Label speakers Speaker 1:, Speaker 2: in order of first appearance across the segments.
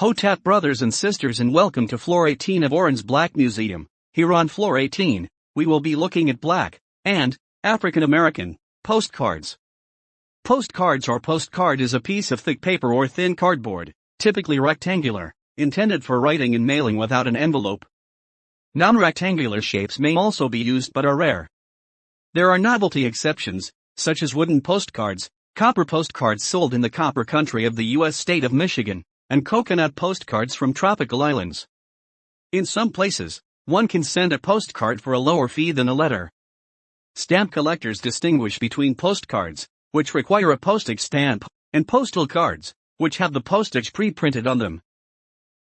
Speaker 1: Hotep brothers and sisters, and welcome to floor 18 of Oran's Black Museum. Here on floor 18, we will be looking at black and African American postcards. Postcards or postcard is a piece of thick paper or thin cardboard, typically rectangular, intended for writing and mailing without an envelope. Non-rectangular shapes may also be used but are rare. There are novelty exceptions, such as wooden postcards, copper postcards sold in the copper country of the U.S. state of Michigan, and coconut postcards from tropical islands. In some places, one can send a postcard for a lower fee than a letter. Stamp collectors distinguish between postcards, which require a postage stamp, and postal cards, which have the postage pre-printed on them.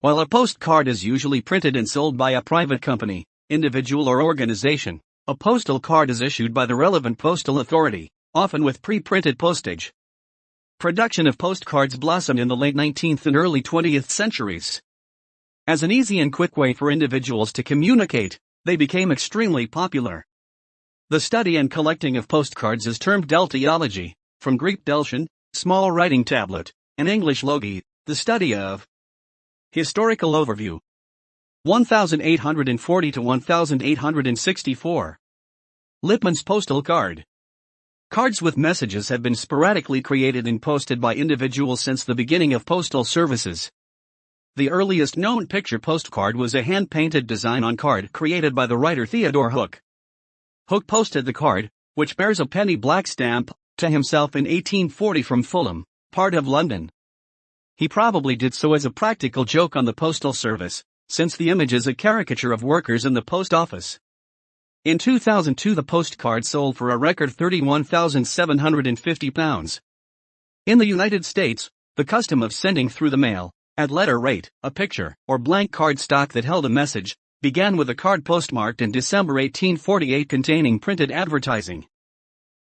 Speaker 1: While a postcard is usually printed and sold by a private company, individual or organization, a postal card is issued by the relevant postal authority, often with pre-printed postage. Production of postcards blossomed in the late 19th and early 20th centuries. As an easy and quick way for individuals to communicate, they became extremely popular. The study and collecting of postcards is termed deltiology, from Greek deltion, small writing tablet, and English logy, the study of. Historical overview. 1840 to 1864. Lipman's postal card. Cards with messages have been sporadically created and posted by individuals since the beginning of postal services. The earliest known picture postcard was a hand-painted design on card created by the writer Theodore Hook. Hook posted the card, which bears a penny black stamp, to himself in 1840 from Fulham, part of London. He probably did so as a practical joke on the postal service, since the image is a caricature of workers in the post office. In 2002, the postcard sold for a record £31,750. In the United States, the custom of sending through the mail, at letter rate, a picture, or blank card stock that held a message, began with a card postmarked in December 1848 containing printed advertising.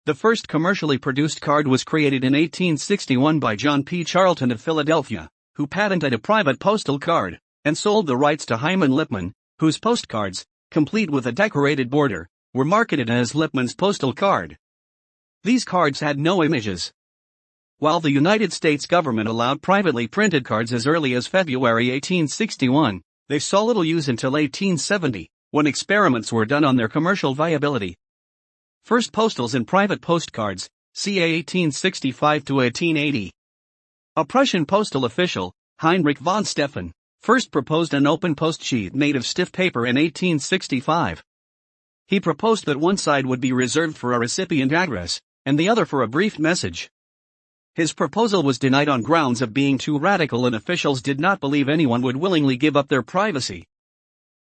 Speaker 1: The first commercially produced card was created in 1861 by John P. Charlton of Philadelphia, who patented a private postal card, and sold the rights to Hyman Lipman, whose postcards, complete with a decorated border, were marketed as Lipman's postal card. These cards had no images. While the United States government allowed privately printed cards as early as February 1861, they saw little use until 1870, when experiments were done on their commercial viability. First postals and private postcards, ca. 1865 to 1880. A Prussian postal official, Heinrich von Stephan, first proposed an open post sheet made of stiff paper in 1865. He proposed that one side would be reserved for a recipient address, and the other for a brief message. His proposal was denied on grounds of being too radical, and officials did not believe anyone would willingly give up their privacy.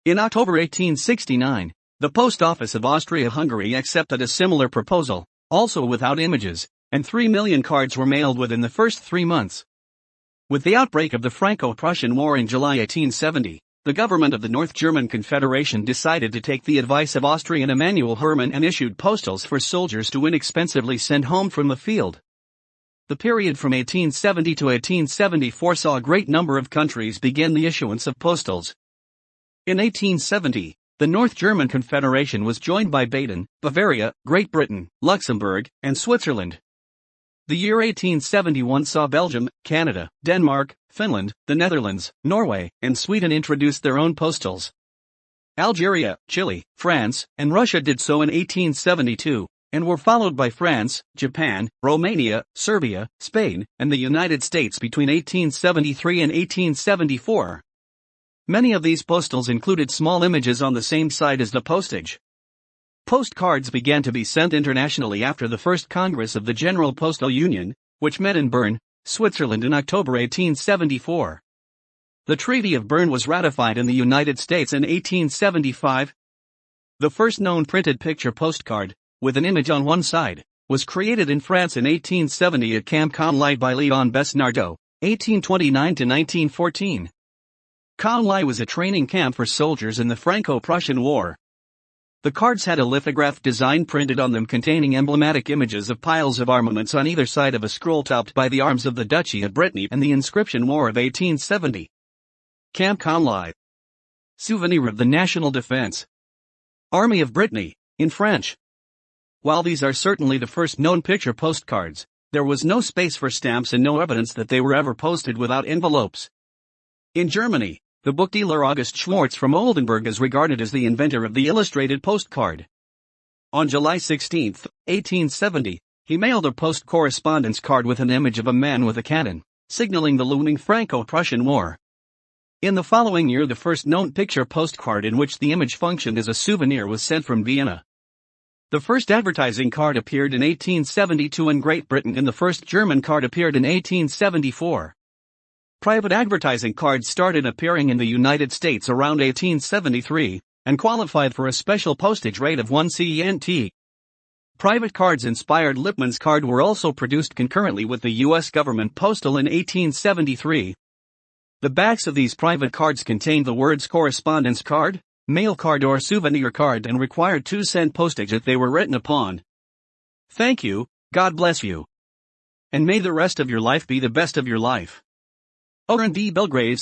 Speaker 1: In October 1869, the Post Office of Austria-Hungary accepted a similar proposal, also without images, and 3 million cards were mailed within the first 3 months. With the outbreak of the Franco-Prussian War in July 1870, the government of the North German Confederation decided to take the advice of Austrian Emanuel Hermann and issued postals for soldiers to inexpensively send home from the field. The period from 1870 to 1874 saw a great number of countries begin the issuance of postals. In 1870, the North German Confederation was joined by Baden, Bavaria, Great Britain, Luxembourg, and Switzerland. The year 1871 saw Belgium, Canada, Denmark, Finland, the Netherlands, Norway, and Sweden introduce their own postals. Algeria, Chile, France, and Russia did so in 1872, and were followed by France, Japan, Romania, Serbia, Spain, and the United States between 1873 and 1874. Many of these postals included small images on the same side as the postage. Postcards began to be sent internationally after the First Congress of the General Postal Union, which met in Bern, Switzerland in October 1874. The Treaty of Bern was ratified in the United States in 1875. The first known printed picture postcard, with an image on one side, was created in France in 1870 at Camp Conly by Léon Besnardeau, 1829–1914. Conly was a training camp for soldiers in the Franco-Prussian War. The cards had a lithograph design printed on them containing emblematic images of piles of armaments on either side of a scroll topped by the arms of the Duchy of Brittany and the inscription War of 1870. Camp Conly. Souvenir of the National Defense. Army of Brittany, in French. While these are certainly the first known picture postcards, there was no space for stamps and no evidence that they were ever posted without envelopes. In Germany, the book dealer August Schwartz from Oldenburg is regarded as the inventor of the illustrated postcard. On July 16, 1870, he mailed a post correspondence card with an image of a man with a cannon, signaling the looming Franco-Prussian War. In the following year, the first known picture postcard in which the image functioned as a souvenir was sent from Vienna. The first advertising card appeared in 1872 in Great Britain, and the first German card appeared in 1874. Private advertising cards started appearing in the United States around 1873, and qualified for a special postage rate of 1 cent. Private cards inspired Lipman's card were also produced concurrently with the U.S. government Postal in 1873. The backs of these private cards contained the words correspondence card, mail card or souvenir card, and required 2-cent postage if they were written upon. Thank you, God bless you. And may the rest of your life be the best of your life. Oran D. Belgrave.